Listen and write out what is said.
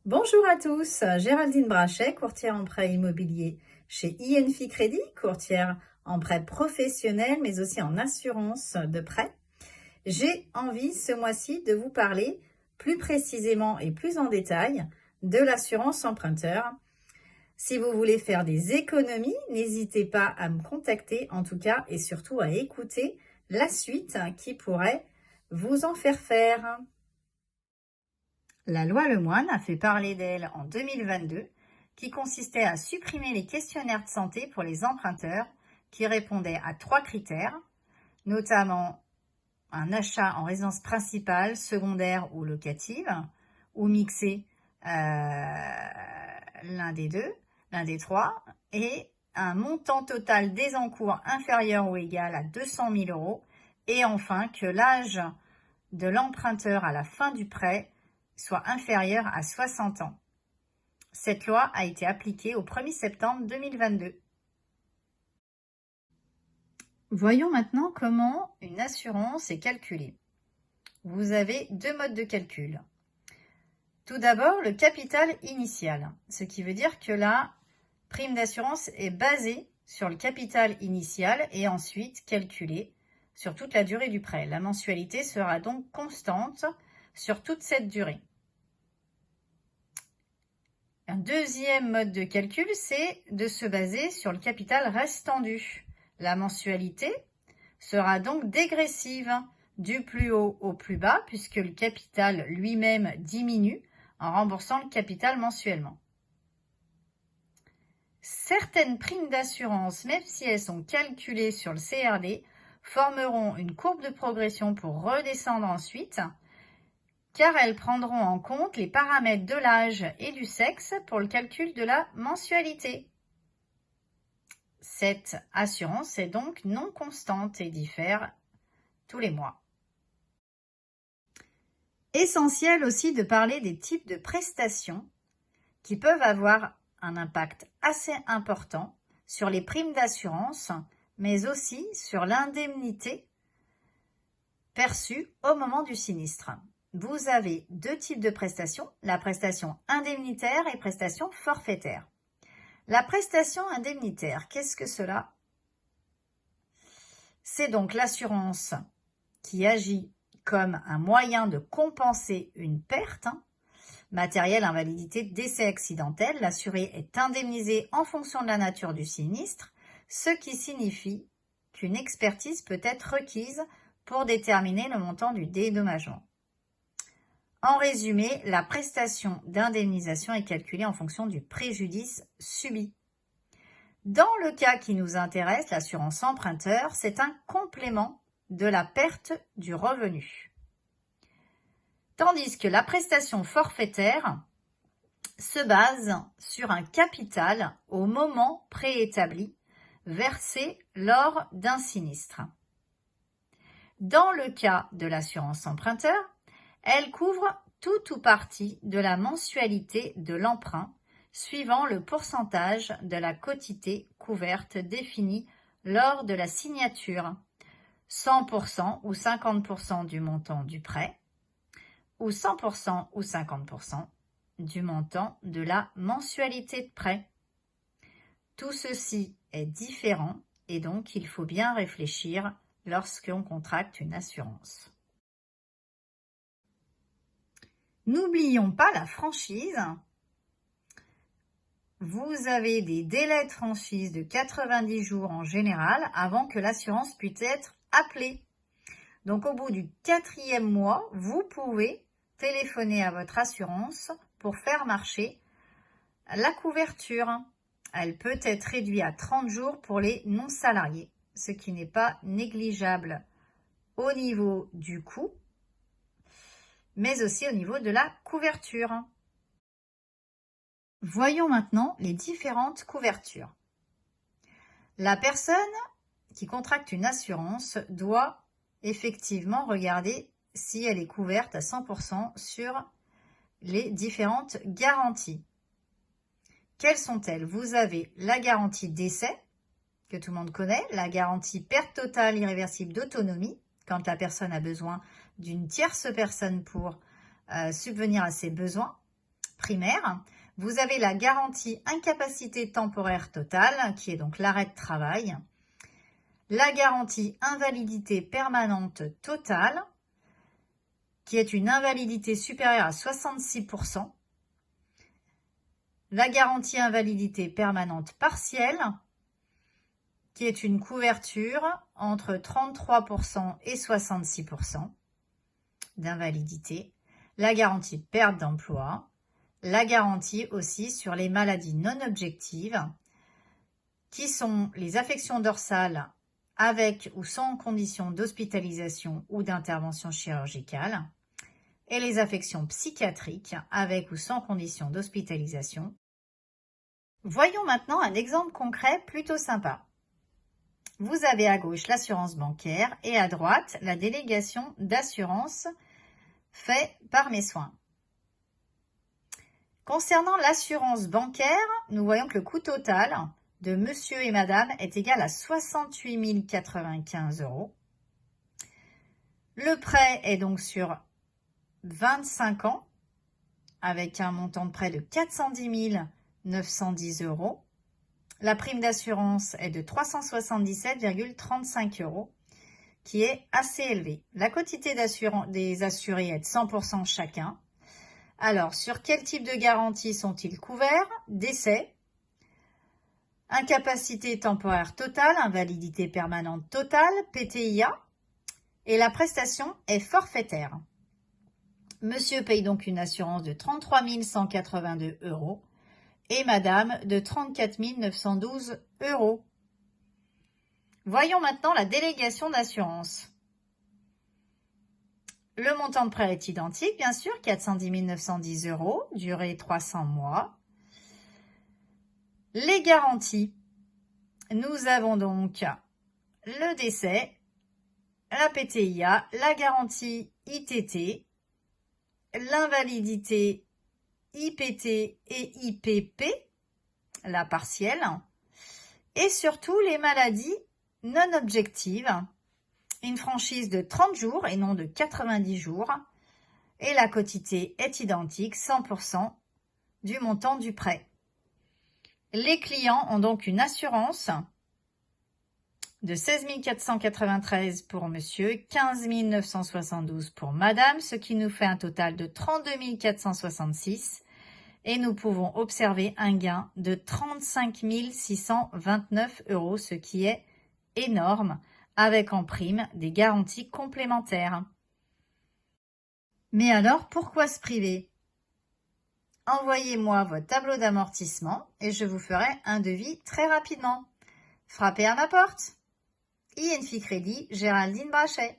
Bonjour à tous, Géraldine Brachet, courtière en prêt immobilier chez INFI Crédit, courtière en prêt professionnel mais aussi en assurance de prêt. J'ai envie ce mois-ci de vous parler plus précisément et plus en détail de l'assurance emprunteur. Si vous voulez faire des économies, n'hésitez pas à me contacter en tout cas et surtout à écouter la suite qui pourrait vous en faire faire. La loi Lemoine a fait parler d'elle en 2022, qui consistait à supprimer les questionnaires de santé pour les emprunteurs qui répondaient à 3 critères, notamment un achat en résidence principale, secondaire ou locative, ou mixé l'un des deux, l'un des trois, et un montant total des encours inférieur ou égal à 200 000 €, et enfin que l'âge de l'emprunteur à la fin du prêt soit inférieur à 60 ans. Cette loi a été appliquée au 1er septembre 2022. Voyons maintenant comment une assurance est calculée. Vous avez 2 modes de calcul. Tout d'abord, le capital initial, ce qui veut dire que la prime d'assurance est basée sur le capital initial et ensuite calculée sur toute la durée du prêt. La mensualité sera donc constante sur toute cette durée. Un deuxième mode de calcul, c'est de se baser sur le capital restant dû. La mensualité sera donc dégressive du plus haut au plus bas puisque le capital lui-même diminue en remboursant le capital mensuellement. Certaines primes d'assurance, même si elles sont calculées sur le CRD, formeront une courbe de progression pour redescendre ensuite, car elles prendront en compte les paramètres de l'âge et du sexe pour le calcul de la mensualité. Cette assurance est donc non constante et diffère tous les mois. Essentiel aussi de parler des types de prestations qui peuvent avoir un impact assez important sur les primes d'assurance, mais aussi sur l'indemnité perçue au moment du sinistre. Vous avez 2 types de prestations, la prestation indemnitaire et prestation forfaitaire. La prestation indemnitaire, qu'est-ce que cela? C'est donc l'assurance qui agit comme un moyen de compenser une perte, matériel, invalidité, décès accidentel. L'assuré est indemnisé en fonction de la nature du sinistre, ce qui signifie qu'une expertise peut être requise pour déterminer le montant du dédommagement. En résumé, la prestation d'indemnisation est calculée en fonction du préjudice subi. Dans le cas qui nous intéresse, l'assurance emprunteur, c'est un complément de la perte du revenu. Tandis que la prestation forfaitaire se base sur un capital au moment préétabli versé lors d'un sinistre. Dans le cas de l'assurance emprunteur, elle couvre tout ou partie de la mensualité de l'emprunt suivant le pourcentage de la quotité couverte définie lors de la signature, 100% ou 50% du montant du prêt, ou 100% ou 50% du montant de la mensualité de prêt. Tout ceci est différent et donc il faut bien réfléchir lorsqu'on contracte une assurance. N'oublions pas la franchise. Vous avez des délais de franchise de 90 jours en général avant que l'assurance puisse être appelée. Donc au bout du 4e mois, vous pouvez téléphoner à votre assurance pour faire marcher la couverture. Elle peut être réduite à 30 jours pour les non-salariés, ce qui n'est pas négligeable au niveau du coût, mais aussi au niveau de la couverture. Voyons maintenant les différentes couvertures. La personne qui contracte une assurance doit effectivement regarder si elle est couverte à 100% sur les différentes garanties. Quelles sont-elles? Vous avez la garantie décès, que tout le monde connaît, la garantie perte totale irréversible d'autonomie, quand la personne a besoin d'une tierce personne pour subvenir à ses besoins, primaire, vous avez la garantie incapacité temporaire totale, qui est donc l'arrêt de travail, la garantie invalidité permanente totale, qui est une invalidité supérieure à 66%, la garantie invalidité permanente partielle, qui est une couverture entre 33% et 66% d'invalidité, la garantie perte d'emploi, la garantie aussi sur les maladies non objectives, qui sont les affections dorsales avec ou sans condition d'hospitalisation ou d'intervention chirurgicale, et les affections psychiatriques avec ou sans condition d'hospitalisation. Voyons maintenant un exemple concret plutôt sympa. Vous avez à gauche l'assurance bancaire et à droite la délégation d'assurance faite par Mes Soins. Concernant l'assurance bancaire, nous voyons que le coût total de monsieur et madame est égal à 68 095 €. Le prêt est donc sur 25 ans avec un montant de prêt de 410 910 €. La prime d'assurance est de 377,35 €, qui est assez élevée. La quotité des assurés est de 100% chacun. Alors, sur quel type de garantie sont-ils couverts? Décès, incapacité temporaire totale, invalidité permanente totale, PTIA, et la prestation est forfaitaire. Monsieur paye donc une assurance de 33 182 € et madame de 34 912 €. Voyons maintenant la délégation d'assurance. Le montant de prêt est identique, bien sûr, 410 910 €, durée 300 mois. Les garanties. Nous avons donc le décès, la PTIA, la garantie ITT, l'invalidité IPT et IPP, la partielle, et surtout les maladies non objectives, une franchise de 30 jours et non de 90 jours, et la quotité est identique, 100% du montant du prêt. Les clients ont donc une assurance de 16 493 pour monsieur, 15 972 pour madame, ce qui nous fait un total de 32 466 et nous pouvons observer un gain de 35 629 €, ce qui est énorme, avec en prime des garanties complémentaires. Mais alors, pourquoi se priver? Envoyez-moi votre tableau d'amortissement et je vous ferai un devis très rapidement. Frappez à ma porte. INFI Crédit, Géraldine Brachet.